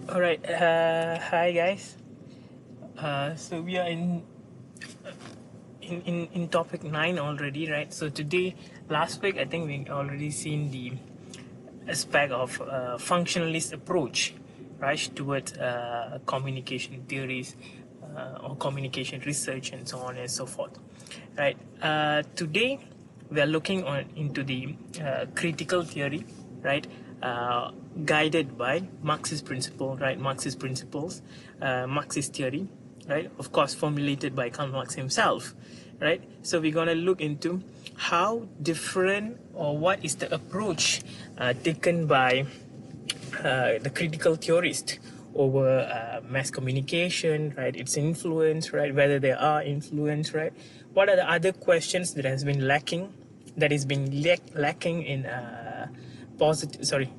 All right. Hi guys. So we are in topic 9 already, right? So today, last week, I think we already seen the aspect of functionalist approach, right, towards communication theories or communication research and so on and so forth, right? Today, we are looking on into the critical theory, right? Uh, Guided by Marxist principle, right? Marxist principles, Marxist theory, right? Of course, formulated by Karl Marx himself, right? So we're gonna look into how different or what is the approach taken by the critical theorist over mass communication, right? Its influence, right? Whether there are influence, right? What are the other questions that has been lacking, that is being lacking in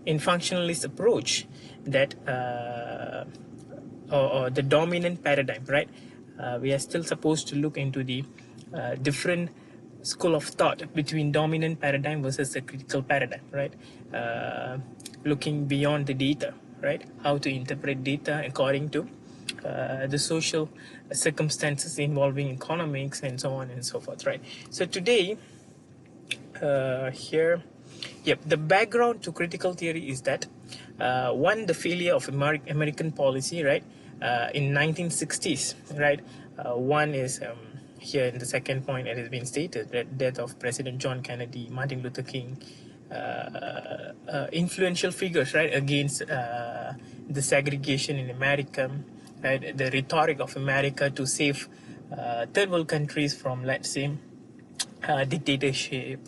in functionalist approach that or the dominant paradigm, right? We are still supposed to look into the different school of thought between dominant paradigm versus the critical paradigm, right? Looking beyond the data, right? How to interpret data according to the social circumstances involving economics and so on and so forth, right? So today, here, yep, the background to critical theory is that one, the failure of American policy, right, in 1960s, right. One is here in the second point, it has been stated that death of President John Kennedy, Martin Luther King, influential figures, right, against the segregation in America, right, the rhetoric of America to save third world countries from, let's say, dictatorship,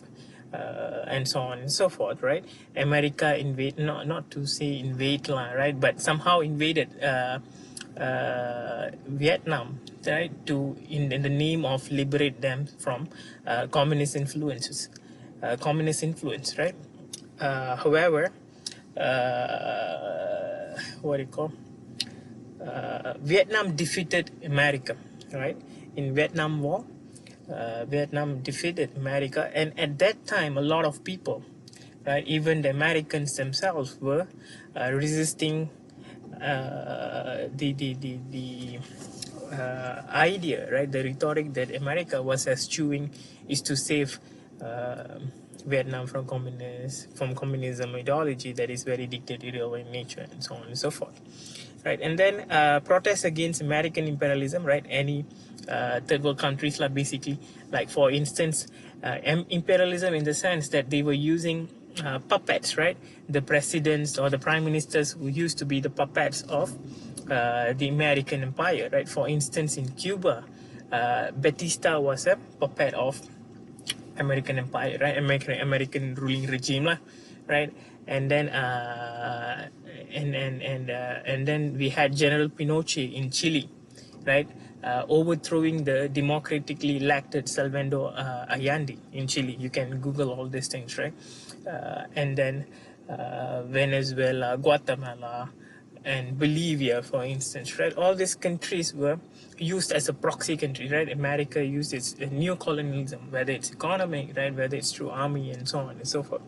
and so on and so forth, right? America invade, not to say invade, right, but somehow invaded Vietnam, right, to in the name of liberate them from communist influence, right? However, what do you call? Vietnam defeated America, right? In Vietnam War, Vietnam defeated America, and at that time, a lot of people, right, even the Americans themselves, were resisting the idea, right, the rhetoric that America was eschewing is to save Vietnam from communism ideology that is very dictatorial in nature and so on and so forth, right? And then protests against American imperialism, right? Any third world countries, like basically, like for instance, imperialism in the sense that they were using puppets, right? The presidents or the prime ministers who used to be the puppets of the American empire, right? For instance, in Cuba, Batista was a puppet of American empire, right? American ruling regime, lah, right? And then and then we had General Pinochet in Chile, right? Overthrowing the democratically elected Salvador Allende in Chile. You can Google all these things, right? And then Venezuela, Guatemala, and Bolivia, for instance, right? All these countries were used as a proxy country, right? America used its neo-colonialism, whether it's economic, right? Whether it's through army and so on and so forth.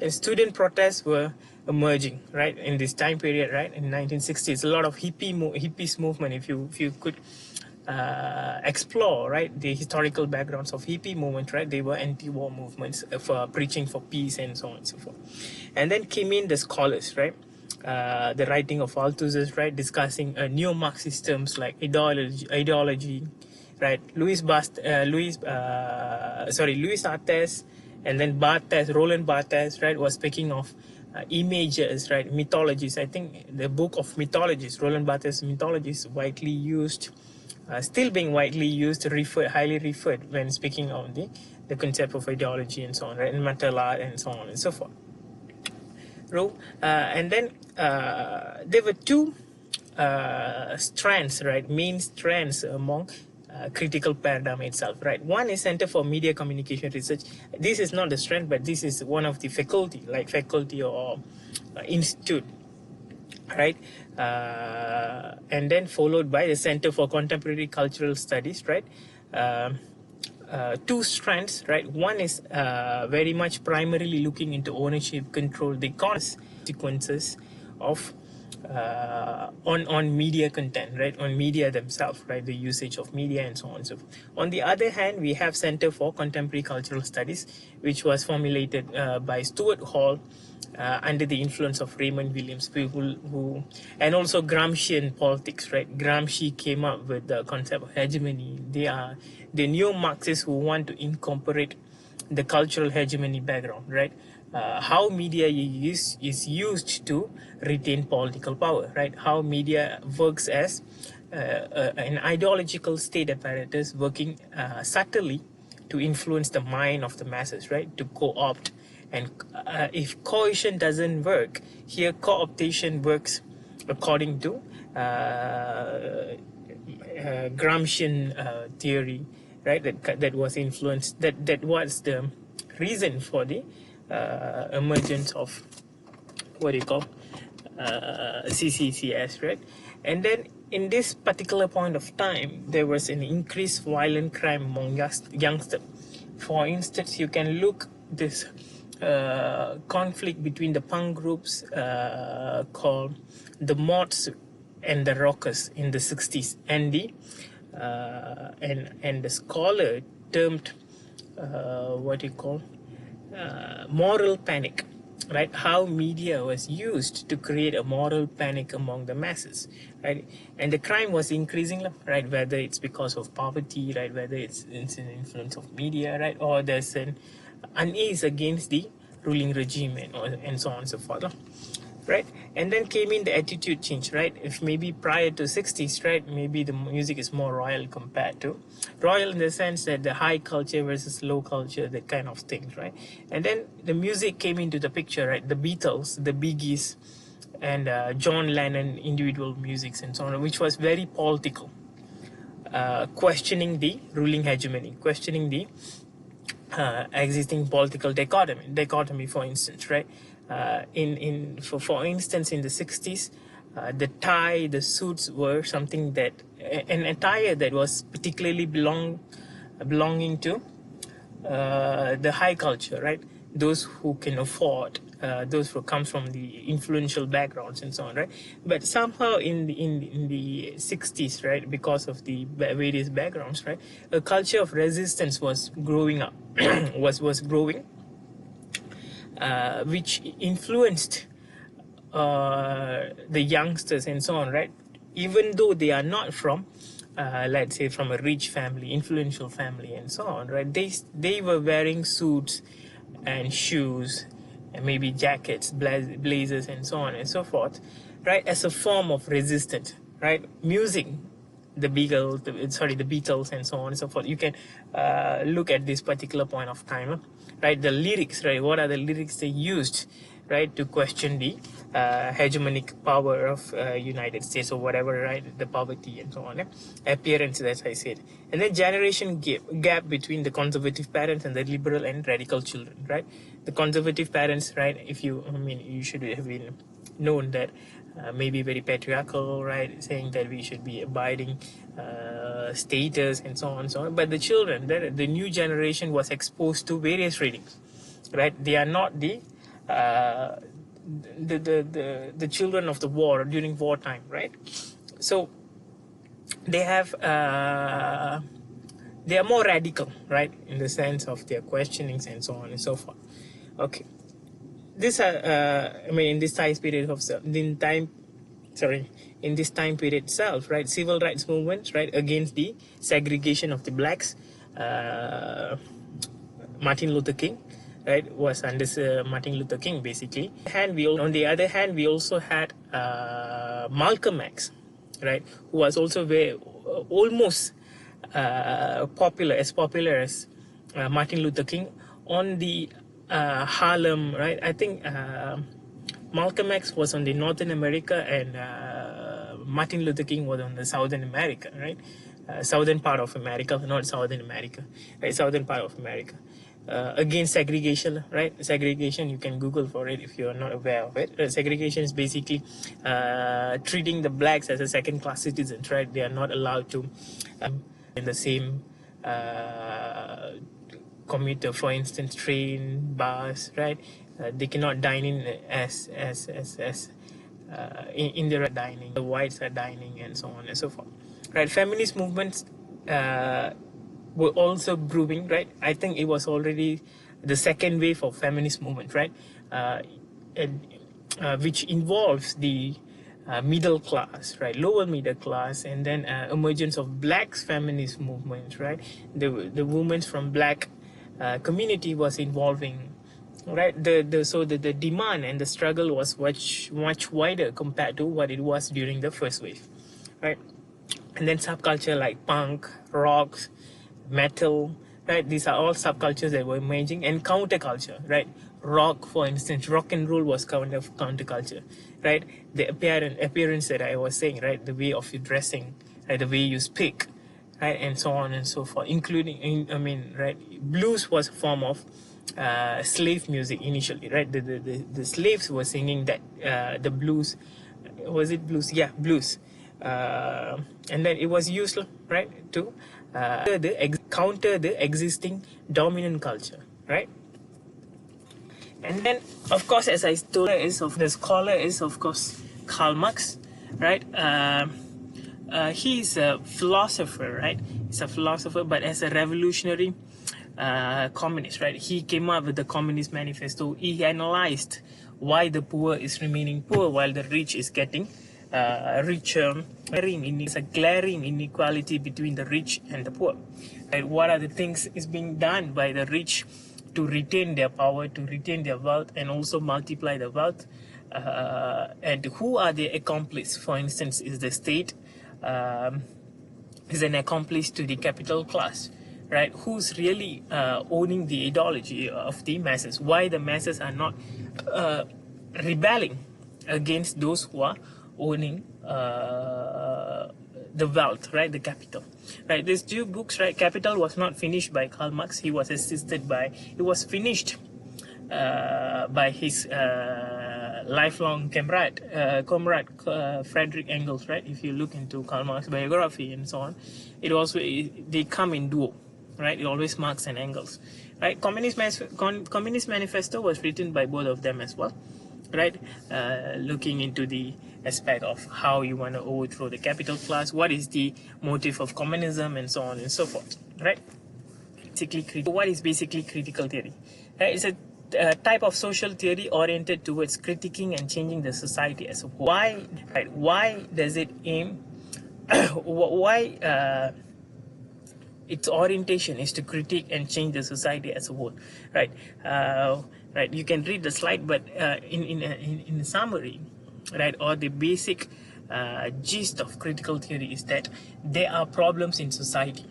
And student protests were emerging, right? In this time period, right? In 1960s, a lot of hippies movement, if you could explore, right, the historical backgrounds of hippie movement, right? They were anti-war movements for preaching for peace and so on and so forth. And then came in the scholars, right? The writing of Althusser, right, discussing neo-Marxist terms like ideology, right? Louis Artes, and then Roland Barthes, right, was speaking of images, right, mythologies. I think the book of mythologies, Roland Barthes' mythologies, widely used, still being widely used, highly referred when speaking of the concept of ideology and so on, right, and martial art and so on and so forth. And then there were two strands, right, main strands among critical paradigm itself, right? One is Center for Media Communication Research. This is not the strand, but this is one of the faculty or institute, right? And then followed by the Center for Contemporary Cultural Studies, right? Two strands, right? One is very much primarily looking into ownership, control, the consequences of on media content, right? On media themselves, right? The usage of media and so on and so forth. On the other hand, we have Center for Contemporary Cultural Studies, which was formulated by Stuart Hall under the influence of Raymond Williams, who and also Gramscian politics, right? Gramsci came up with the concept of hegemony. They are the neo-Marxists who want to incorporate the cultural hegemony background, right? How media is used to retain political power, right? How media works as an ideological state apparatus working subtly to influence the mind of the masses, right? To co-opt. And if coercion doesn't work, here co-optation works according to Gramscian theory, right? That was influenced. That was the reason for the emergence of what do you call CCCS, right? And then in this particular point of time, there was an increased violent crime among youngsters. For instance, you can look this conflict between the punk groups called the Mods and the Rockers in the 60s, and the scholar termed what do you call moral panic, right? How media was used to create a moral panic among the masses, right? And the crime was increasing, right? Whether it's because of poverty, right? Whether it's an influence of media, right? Or there's an unease against the ruling regime and so on and so forth, right? And then came in the attitude change, right? If maybe prior to 60s, right, maybe the music is more royal compared to royal in the sense that the high culture versus low culture, that kind of things, right? And then the music came into the picture, right? The Beatles, the Bee Gees, and John Lennon individual musics and so on, which was very political, questioning the ruling hegemony, questioning the existing political dichotomy, for instance, right? For instance, in the 60s, the tie, the suits were something that an attire that was particularly belonging to the high culture, right? Those who can afford, those who come from the influential backgrounds and so on, right? But somehow in the 60s, right, because of the various backgrounds, right, a culture of resistance was growing up, was growing, which influenced the youngsters and so on, right? Even though they are not from, let's say, from a rich family, influential family, and so on, right? They were wearing suits and shoes and maybe jackets, blazers, and so on and so forth, right? As a form of resistance, right? Music, the Beatles, and so on and so forth. You can look at this particular point of time, right? The lyrics, right? What are the lyrics they used, right, to question the hegemonic power of United States or whatever, right? The poverty and so on, appearance, as I said, and then generation gap between the conservative parents and the liberal and radical children, right? The conservative parents, right? You should have been known that maybe very patriarchal, right? Saying that we should be abiding status and so on and so on. But the children, the new generation was exposed to various readings, right? They are not the children of the war during wartime, right? So they have they are more radical, right, in the sense of their questionings and so on and so forth. Okay, this in this time period of in this time period itself, right, civil rights movements, right, against the segregation of the blacks, Martin Luther King, right, was under Martin Luther King, basically. And on the other hand, we also had Malcolm X, right, who was also almost popular as Martin Luther King on the Harlem, right? I think Malcolm X was on the Northern America, and Martin Luther King was on the Southern America, right? Southern part of America, not Southern America, right? Southern part of America. Against segregation, right? Segregation, you can Google for it if you're not aware of it. Segregation is basically treating the blacks as a second-class citizens, right? They are not allowed to in the same commuter, for instance, train, bus, right? They cannot dine in as in the dining, the whites are dining, and so on and so forth. Right, feminist movements were also brewing. Right, I think it was already the second wave of feminist movement. Right, and, which involves the middle class, right, lower middle class, and then emergence of black feminist movement. Right, the women from black community was involving. Right, the demand and the struggle was much wider compared to what it was during the first wave. Right, and then subculture like punk, rock, metal, right, these are all subcultures that were emerging, and counterculture. Right, rock, for instance, rock and roll was kind of counterculture. Right, the appearance that I was saying, right, the way of you dressing, right, the way you speak, right, and so on and so forth, including right, blues was a form of slave music initially. Right, the slaves were singing that, the blues. Was it blues? Yeah, blues. And then it was used, right, to counter the existing dominant culture. Right, and then of course, as I told, the scholar is of course Karl Marx. Right, he's a philosopher. Right, he's a philosopher, but as a revolutionary communist. Right, he came up with the Communist Manifesto. He analyzed why the poor is remaining poor while the rich is getting richer. It's a glaring inequality between the rich and the poor. Right? What are the things is being done by the rich to retain their power, to retain their wealth, and also multiply the wealth? And who are the accomplices? For instance, is the state is an accomplice to the capital class? Right? Who's really owning the ideology of the masses? Why the masses are not rebelling against those who are owning the wealth, right, the capital. Right, these two books, right, Capital was not finished by Karl Marx. He was assisted by, it was finished by his lifelong comrade Frederick Engels. Right, if you look into Karl Marx's biography and so on, they come in duo. Right, it always Marx and Engels. Right, Communist Manifesto was written by both of them as well. Right, looking into the aspect of how you want to overthrow the capital class, what is the motive of communism, and so on and so forth. Right, what is basically critical theory? Right, it's a type of social theory oriented towards critiquing and changing the society as a whole. Why? Right, why does it aim? Why? Its orientation is to critique and change the society as a whole. Right, right. You can read the slide, but in the summary, right, or the basic gist of critical theory is that there are problems in society,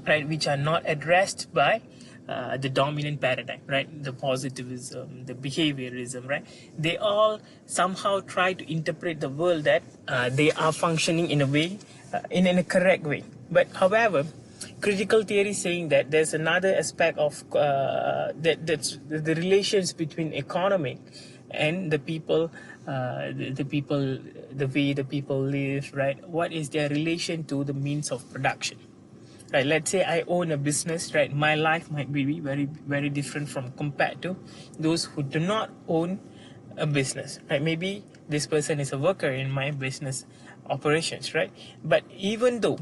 right, which are not addressed by the dominant paradigm, right, the positivism, the behaviorism, right. They all somehow try to interpret the world that they are functioning in a way, in a correct way. But however, critical theory saying that there's another aspect of that's the relations between economic and the people, the way the people live. Right, what is their relation to the means of production? Right, let's say I own a business. Right, my life might be very, very different from compared to those who do not own a business. Right, maybe this person is a worker in my business operations. Right, but even though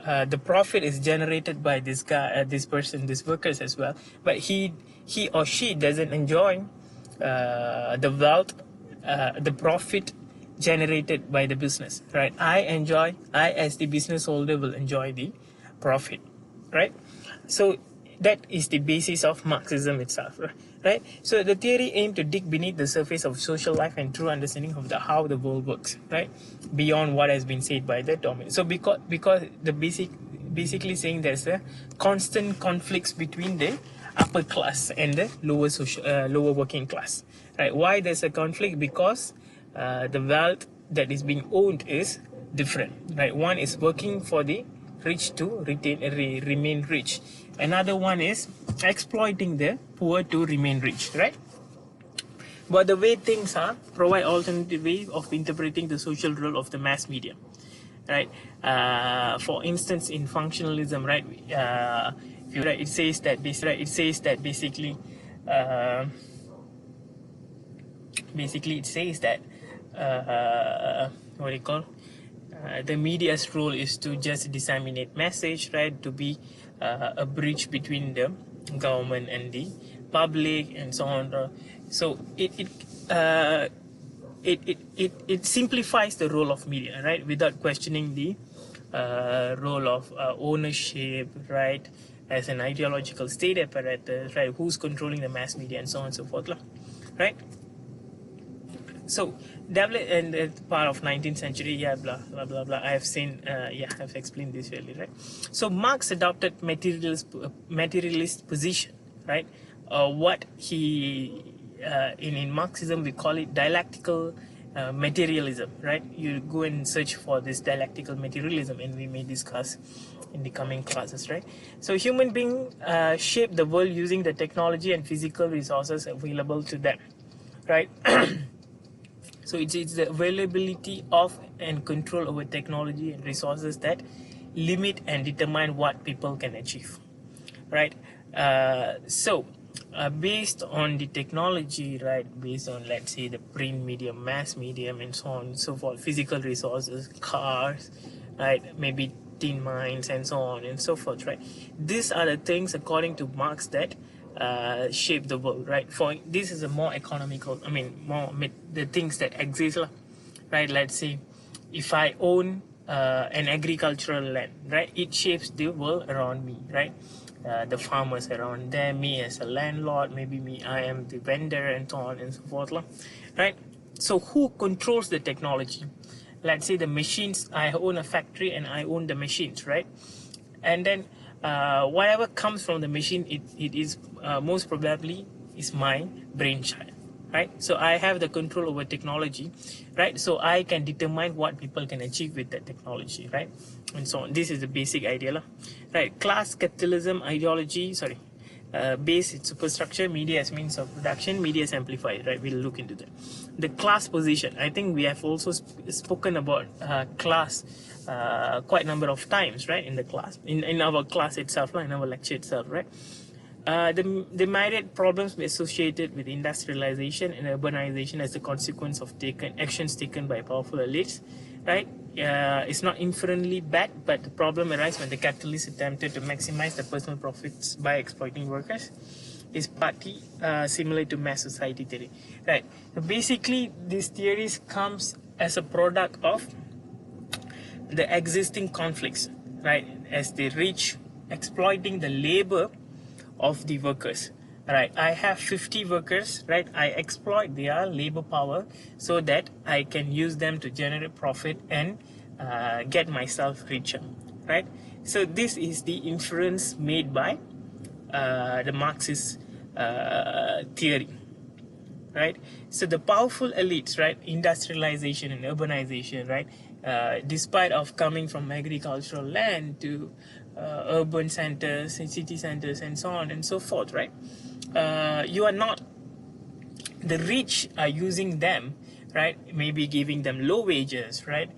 the profit is generated by this guy, this person, these workers as well, but he or she doesn't enjoy the wealth, the profit generated by the business. Right, I as the business holder will enjoy the profit. Right, so that is the basis of Marxism itself. Right, so the theory aimed to dig beneath the surface of social life and true understanding of how the world works, right, beyond what has been said by the dominant. So because the basically saying there's a constant conflicts between the upper class and the lower working class. Right, why there's a conflict? Because the wealth that is being owned is different. Right, one is working for the rich to remain rich. Another one is exploiting the poor to remain rich. Right, but the way things are provide alternative way of interpreting the social role of the mass media. Right, for instance, in functionalism, right, it says that basically it says that what do you call, the media's role is to just disseminate message, right, to be a bridge between the government and the public and so on. So it simplifies the role of media, right, without questioning the role of ownership, right, as an ideological state apparatus, right, who's controlling the mass media and so on and so forth, right. So develop in the part of 19th century, yeah, blah blah blah blah. I have seen, I've explained this earlier, right? So Marx adopted materialist position, right? What he in Marxism we call it dialectical materialism, right? You go and search for this dialectical materialism, and we may discuss in the coming classes, right? So human beings shape the world using the technology and physical resources available to them, right? So it's the availability of and control over technology and resources that limit and determine what people can achieve, right? Based on the technology, right, based on, let's say, the print medium, mass medium, and so on and so forth, physical resources, cars, right, maybe tin mines, and so on and so forth, right? These are the things, according to Marx, that shape the world, right? For this is a more economical, more the things that exist, right? Let's say if I own an agricultural land, right, it shapes the world around me, right? The farmers around there, me as a landlord, maybe me, I am the vendor, and so on and so forth, right? So who controls the technology? Let's say the machines, I own a factory and I own the machines, right? And then whatever comes from the machine, it is most probably is my brainchild, right? So I have the control over technology, right? So I can determine what people can achieve with that technology, right? And so on. This is the basic idea, right? Class capitalism ideology, base its superstructure, media as means of production, media as amplified, right? We'll look into that. The class position, I think we have also spoken about class quite a number of times, right, in the class, in our class itself, in our lecture itself, right? The myriad problems associated with industrialization and urbanization as a consequence of actions taken by powerful elites, right? It's not inherently bad, but the problem arises when the capitalists attempted to maximize the personal profits by exploiting workers. Is partly similar to mass society theory, right? So basically, these theories comes as a product of the existing conflicts, right? As they reach exploiting the labor of the workers, right? I have 50 workers, right? I exploit their labor power so that I can use them to generate profit and get myself richer, right? So this is the inference made by the Marxist theory, right? So the powerful elites, right, industrialization and urbanization, right, despite of coming from agricultural land to urban centers and city centers and so on and so forth, right, you are not, the rich are using them, right, maybe giving them low wages, right,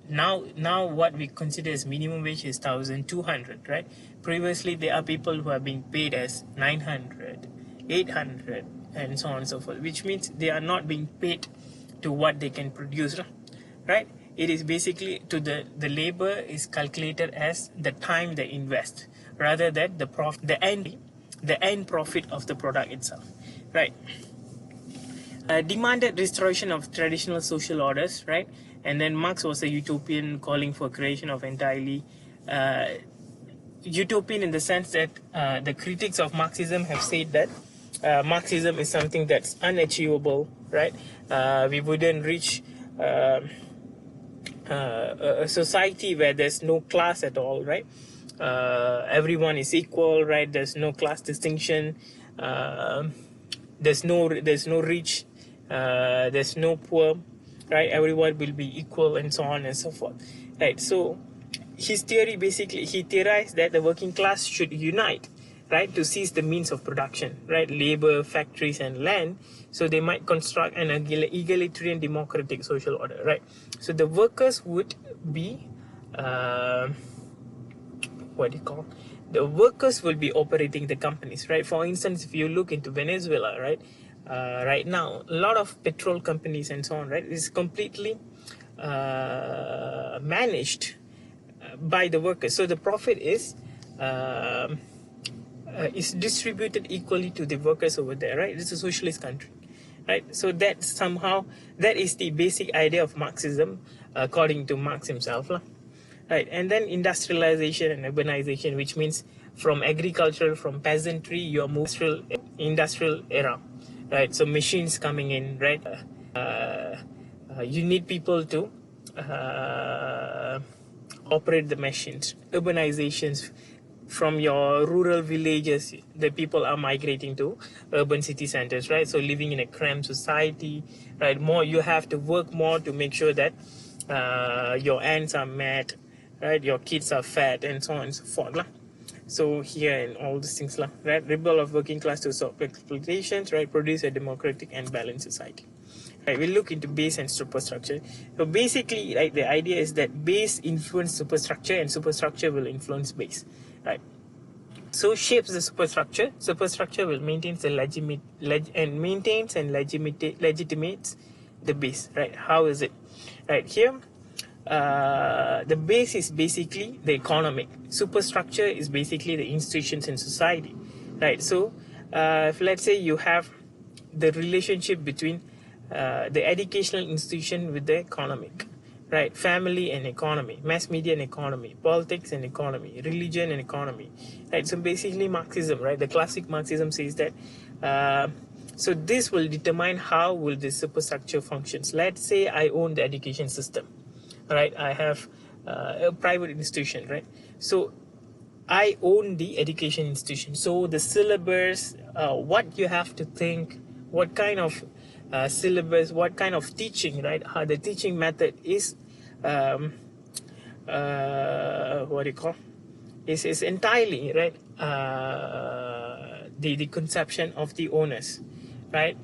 now what we consider as minimum wage is 1,200, right? Previously there are people who are being paid as 900, 800, and so on and so forth, which means they are not being paid to what they can produce, right? It is basically to the labor is calculated as the time they invest rather than the end profit of the product itself, right? Demanded restoration of traditional social orders, right? And then Marx was a utopian, calling for creation of entirely utopian in the sense that the critics of Marxism have said that Marxism is something that's unachievable, right? We wouldn't reach a society where there's no class at all, right? Everyone is equal, right? There's no class distinction. There's no rich, there's no poor, right? Everyone will be equal and so on and so forth, right? So his theory, basically he theorized that the working class should unite, right, to seize the means of production, right, labor, factories, and land, so they might construct an egalitarian democratic social order, right? So the workers would be the workers will be operating the companies, right? For instance, if you look into Venezuela, right, right now, a lot of petrol companies and so on, right, is completely managed by the workers. So the profit is distributed equally to the workers over there, right? It's a socialist country, right? So that somehow, that is the basic idea of Marxism, according to Marx himself, lah. Right? And then industrialization and urbanization, which means from agricultural, from peasantry, you're moving industrial era, right? So machines coming in, right? You need people to operate the machines. Urbanizations, from your rural villages, the people are migrating to urban city centers, right? So living in a cramped society, right? More, you have to work more to make sure that your ends are met, right? Your kids are fed, and so on and so forth, lah. So here and all these things, lah, right? Rebel of working class to stop exploitations, right? Produce a democratic and balanced society. Right, we look into base and superstructure. So basically, right, the idea is that base influence superstructure and superstructure will influence base, right? So shapes the superstructure. Superstructure will maintain the legitimates the base, right? How is it? Right here, the base is basically the economic. Superstructure is basically the institutions in society, right? So if let's say you have the relationship between the educational institution with the economic, right? Family and economy, mass media and economy, politics and economy, religion and economy, right? So basically Marxism, right? The classic Marxism says that so this will determine how will the superstructure functions. Let's say I own the education system, right? I have a private institution, right? So I own the education institution. So the syllabus, what you have to think, what kind of syllabus, what kind of teaching, right? How the teaching method is, what do you call? Is entirely, right? The conception of the owners, right?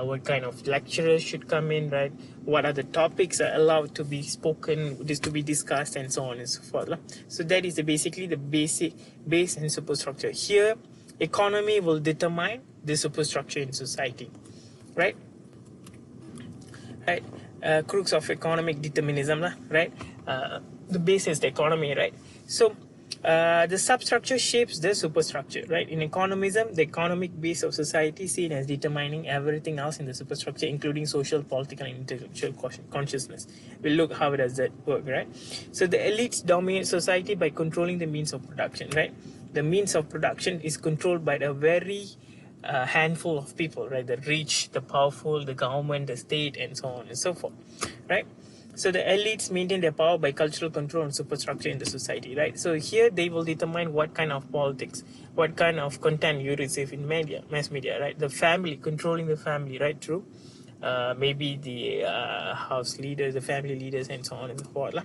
What kind of lecturers should come in, right? What are the topics are allowed to be spoken, this to be discussed, and so on and so forth. So that is basically the basic base and superstructure. Here, economy will determine the superstructure in society, right? Right, crux of economic determinism, right? The base is the economy, right? So the substructure shapes the superstructure, right? In economism, the economic base of society is seen as determining everything else in the superstructure, including social, political, and intellectual consciousness. We'll look how does that work, right? So the elites dominate society by controlling the means of production, right? The means of production is controlled by a very handful of people, right? The rich, the powerful, the government, the state, and so on and so forth, right? So the elites maintain their power by cultural control and superstructure in the society, right? So here they will determine what kind of politics, what kind of content you receive in media, mass media, right? The family, controlling the family, right? Through maybe the house leaders, the family leaders, and so on and so forth,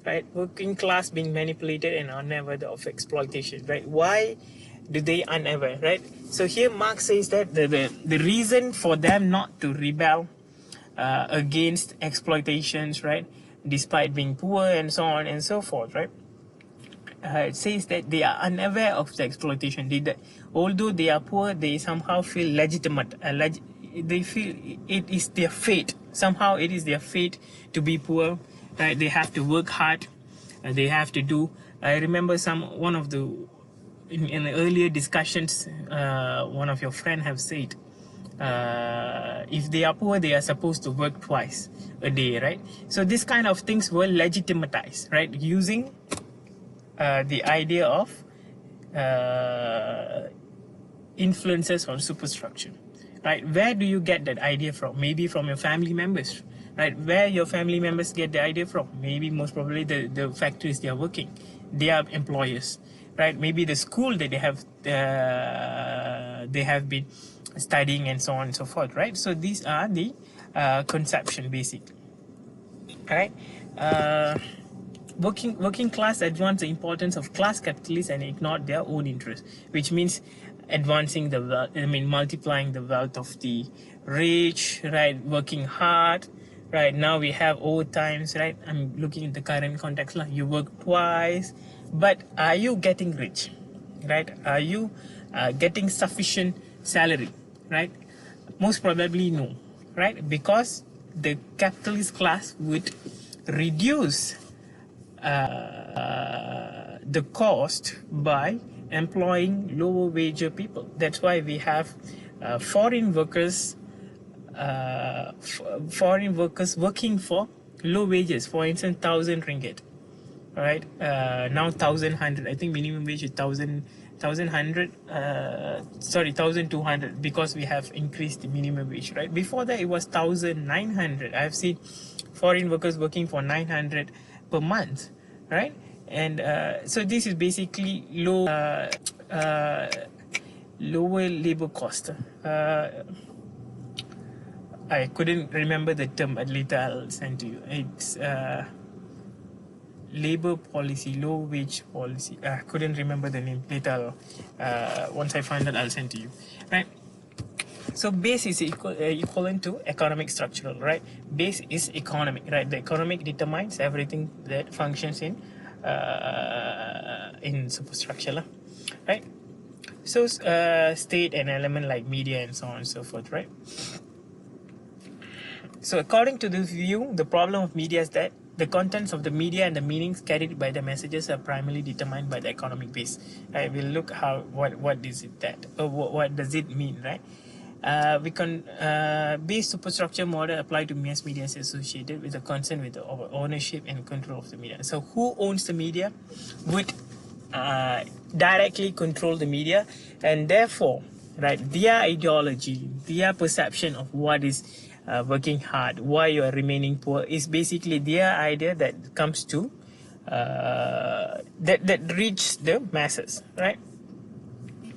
right? Working class being manipulated and unaware of exploitation, right? Why do they unaware, right? So here Marx says that the reason for them not to rebel against exploitations, right, despite being poor and so on and so forth, right? It says that they are unaware of the exploitation. Although they are poor, they somehow feel legitimate. They feel it is their fate. Somehow it is their fate to be poor, right? They have to work hard. They have to do. I remember one of the in the earlier discussions, one of your friends have said, if they are poor, they are supposed to work twice a day, right? So this kind of things were legitimatized, right? Using the idea of influences on superstructure, right? Where do you get that idea from? Maybe from your family members, right? Where your family members get the idea from? Maybe most probably the factories they are working, they are employers, right? Maybe the school that they have been studying and so on and so forth, right? So these are the conception basically, right? Working class advance the importance of class capitalists and ignored their own interests, which means advancing the wealth, multiplying the wealth of the rich, right? Working hard, right? Now we have overtimes, right? I'm looking at the current context, you work twice, but are you getting rich, right? Are you getting sufficient salary, right? Most probably no, right? Because the capitalist class would reduce the cost by employing lower wage people. That's why we have foreign workers foreign workers working for low wages. For instance, 1,000 ringgit. All right, now 1,100. I think minimum wage is 1,100. Sorry, 1,200, because we have increased the minimum wage. Right, before that it was 1,900. I have seen foreign workers working for 900 per month. Right, and so this is basically lower labor cost. I couldn't remember the term, but later I'll send to you. It's labor policy, low wage policy. I couldn't remember the name. Later, once I find it, I'll send to you. Right. So base is equivalent to economic structural, right? Base is economic, right? The economic determines everything that functions in superstructure, right? So state an element like media and so on and so forth, right? So according to this view, the problem of media is that the contents of the media and the meanings carried by the messages are primarily determined by the economic base. Right? We'll look what is it that, or what does it mean, right? We can base superstructure model apply to mass media is associated with the concern with the ownership and control of the media. So who owns the media would directly control the media, and therefore, right, their ideology, their perception of what is working hard, why you are remaining poor, is basically their idea that comes to that reach the masses, right?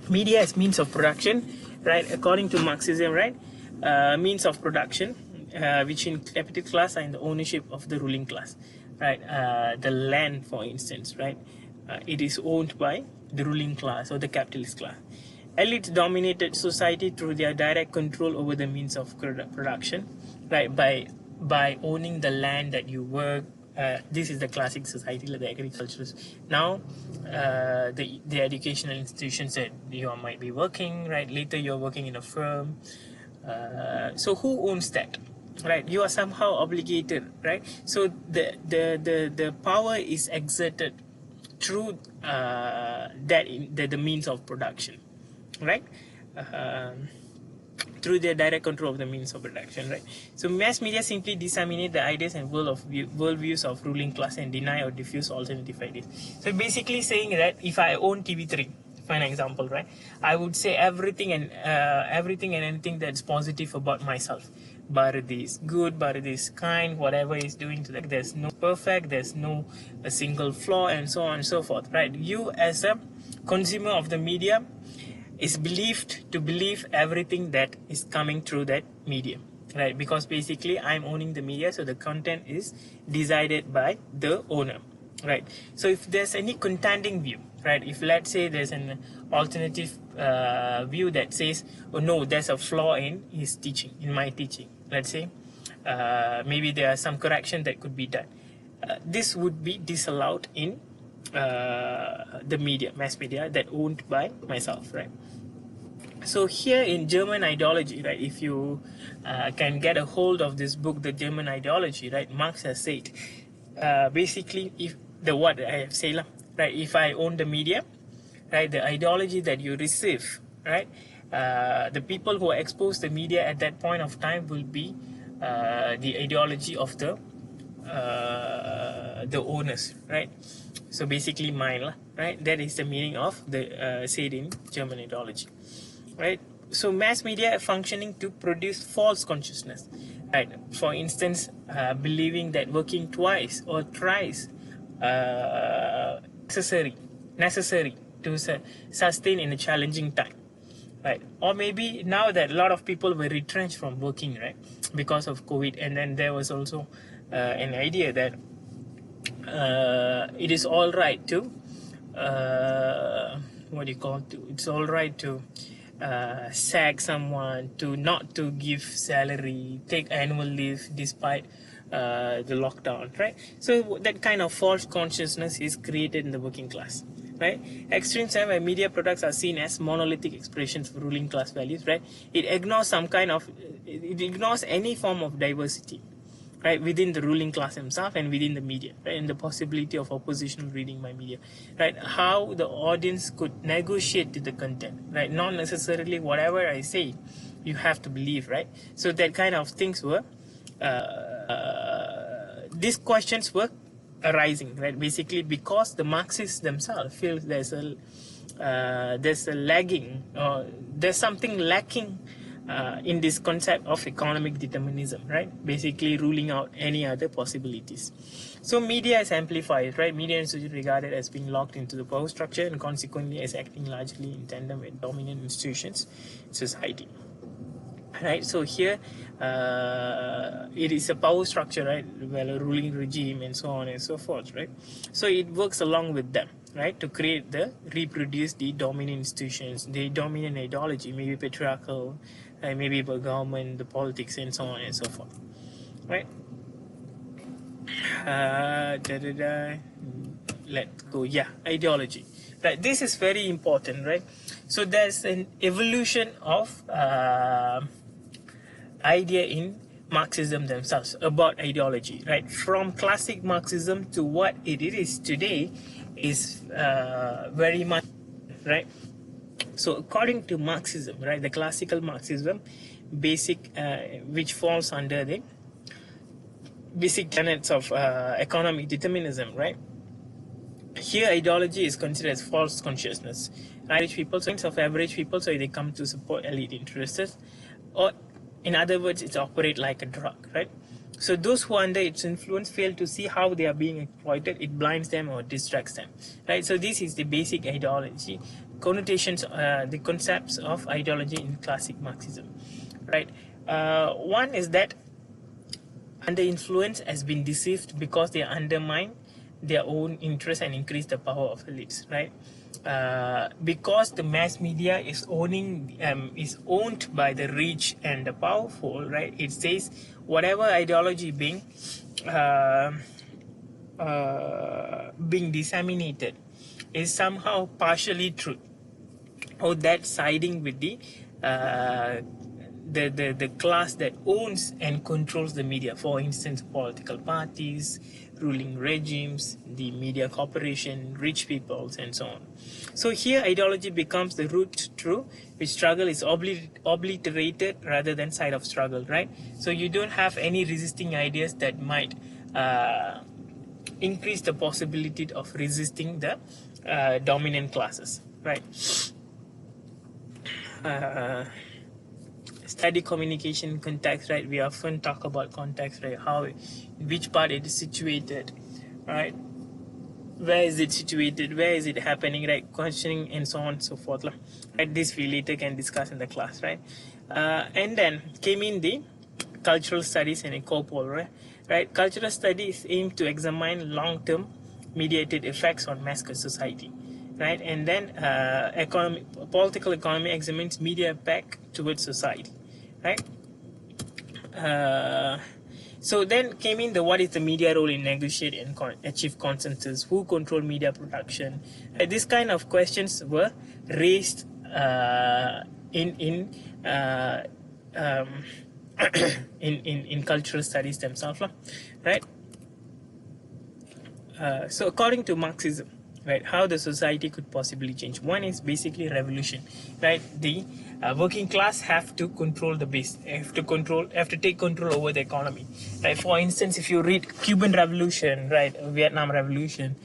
Media is means of production, right? According to Marxism, right? Means of production, which in capital class are in the ownership of the ruling class, right? The land, for instance, right? It is owned by the ruling class or the capitalist class. Elites dominated society through their direct control over the means of production, right? By owning the land that you work. This is the classic society, like the agriculturists. Now, the educational institutions that you might be working, right? Later, you're working in a firm. So who owns that, right? You are somehow obligated, right? So the power is exerted through the means of production, right? Through their direct control of the means of production, right? So mass media simply disseminate the ideas and worldviews of ruling class and deny or diffuse alternative ideas. So basically saying that if I own TV3, for an example, right, I would say everything and anything that's positive about myself. Bharati is good, Bharati is kind, whatever he's doing to that, there's no perfect, there's no a single flaw, and so on and so forth, right? You as a consumer of the media is believed to believe everything that is coming through that medium, right? Because basically I'm owning the media, so the content is decided by the owner, right? So if there's any contending view, right, if let's say there's an alternative view that says, oh no, there's a flaw in his teaching, in my teaching, let's say, maybe there are some correction that could be done, this would be disallowed in the media, mass media that owned by myself, right? So here in German ideology, right, if you can get a hold of this book, The German Ideology, right, Marx has said, basically, if the what I have said, right, if I own the media, right, the ideology that you receive, right, the people who expose the media at that point of time will be the ideology of the owners, right? So basically mine, right? That is the meaning of the said in German ideology, right? So mass media are functioning to produce false consciousness, right? For instance, believing that working twice or thrice necessary to sustain in a challenging time, right? Or maybe now that a lot of people were retrenched from working, right, because of COVID, and then there was also an idea that it is all right to it's all right to sack someone, to not to give salary, take annual leave despite the lockdown, right? So that kind of false consciousness is created in the working class. right? Extremes where media products are seen as monolithic expressions of ruling class values, right? It ignores it ignores any form of diversity, right, within the ruling class themselves and within the media, right, and the possibility of oppositional reading by media, right? How the audience could negotiate the content, right? Not necessarily whatever I say, you have to believe, right? So that kind of things were, these questions were arising, right? Basically, because the Marxists themselves feel there's a lagging, or there's something lacking in this concept of economic determinism, right? Basically ruling out any other possibilities. So media is amplified, right? Media is regarded as being locked into the power structure and consequently as acting largely in tandem with dominant institutions in society. Right, so here it is a power structure, right? Well, a ruling regime and so on and so forth, right? So it works along with them, right, to reproduce the dominant institutions, the dominant ideology, maybe patriarchal, maybe the government, the politics, and so on and so forth, right? Let's go. Yeah, ideology. Right, this is very important, right? So there's an evolution of idea in Marxism themselves about ideology, right? From classic Marxism to what it is today is very much, right? So according to Marxism, right, the classical Marxism, which falls under the basic tenets of economic determinism, right? Here, ideology is considered as false consciousness. Average people, so average people, so they come to support elite interests, or in other words, it operates like a drug, right? So those who are under its influence fail to see how they are being exploited. It blinds them or distracts them, right? So this is the basic ideology connotations, the concepts of ideology in classic Marxism, right? One is that under influence has been deceived because they undermine their own interests and increase the power of elites, right? Because the mass media is owned by the rich and the powerful, right? It says whatever ideology being disseminated is somehow partially true, or that siding with the class that owns and controls the media. For instance, political parties, ruling regimes, the media corporation, rich peoples, and so on. So here ideology becomes the root truth, which struggle is obliterated rather than side of struggle, right? So you don't have any resisting ideas that might increase the possibility of resisting the dominant classes, right? Study communication context, right? We often talk about context, right? How, which part it is situated, right? Where is it situated? Where is it happening, right? Questioning and so on and so forth, right? This we later can discuss in the class, right? And then came in the cultural studies and ECOPOL, right? Cultural studies aim to examine long-term mediated effects on mass society, right? And then political economy examines media impact towards society, right? So then came in the what is the media role in negotiate and achieve consensus? Who control media production? These kind of questions were raised in cultural studies themselves, right? So according to Marxism, right, how the society could possibly change. One is basically revolution, right? The working class have to control the base, have to take control over the economy, right? For instance, if you read Cuban Revolution, right, Vietnam Revolution,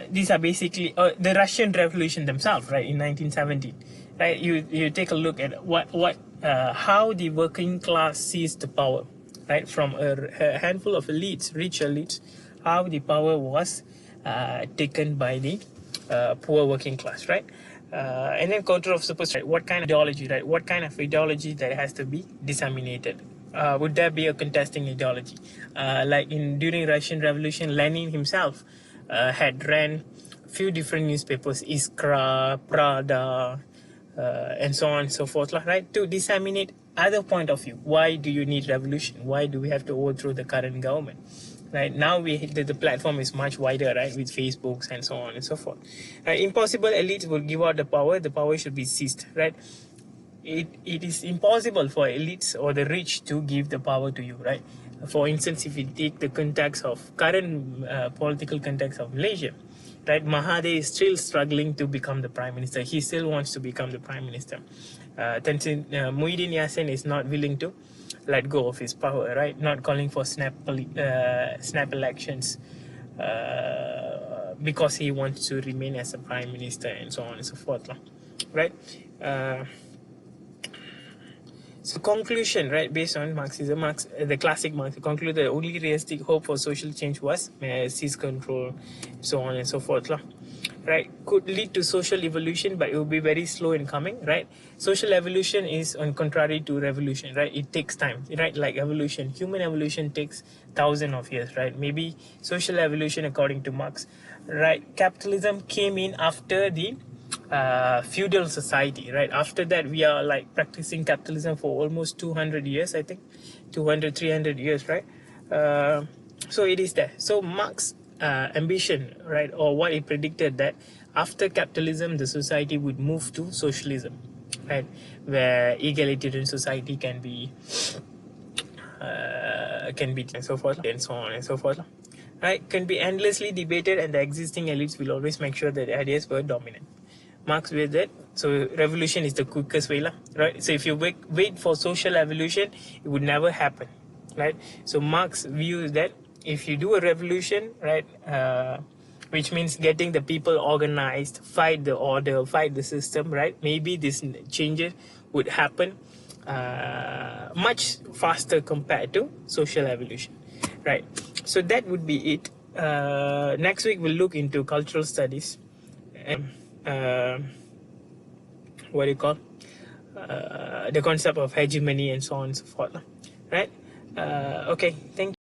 these are basically the Russian Revolution themselves, right, in 1917, right? You take a look at how the working class seized the power, right, from a handful of elites, rich elites, how the power was taken by the poor working class, right? And then culture of superstition, right? What kind of ideology, right? What kind of ideology that has to be disseminated? Would there be a contesting ideology? Like during Russian Revolution, Lenin himself had ran a few different newspapers, Iskra, Pravda, and so on and so forth, right? To disseminate other point of view. Why do you need revolution? Why do we have to overthrow the current government? right? Now the platform is much wider, right, with Facebooks and so on and so forth. Impossible elites will give out the power should be seized, right? It is impossible for elites or the rich to give the power to you, right? For instance, if you take the context of current political context of Malaysia, right, Mahathir is still struggling to become the prime minister. He still wants to become the prime minister. Muhyiddin Yassin is not willing to let go of his power, right? Not calling for snap elections because he wants to remain as a prime minister and so on and so forth, right? So conclusion, right, based on Marxism, the classic Marx concluded the only realistic hope for social change was seize control, so on and so forth, right? Could lead to social evolution, but it will be very slow in coming, right? Social evolution is on contrary to revolution, right? It takes time, right? Like evolution, human evolution takes thousands of years, right? Maybe social evolution, according to Marx, right? Capitalism came in after the feudal society, right? After that, we are like practicing capitalism for almost 200 years, I think 300 years, right? So it is there. So Marx ambition, right, or what he predicted, that after capitalism the society would move to socialism, right, where egalitarian society can be and so forth and so on and so forth, right? Can be endlessly debated, and the existing elites will always make sure that the ideas were dominant. Marx with that. So revolution is the quickest way, right? So if you wait for social evolution, it would never happen, right? So Marx views that if you do a revolution, right, which means getting the people organized, fight the order, fight the system, right? Maybe this changes would happen much faster compared to social evolution, right? So that would be it. Next week we'll look into cultural studies. What do you call the concept of hegemony and so on and so forth, right? Okay, thank you.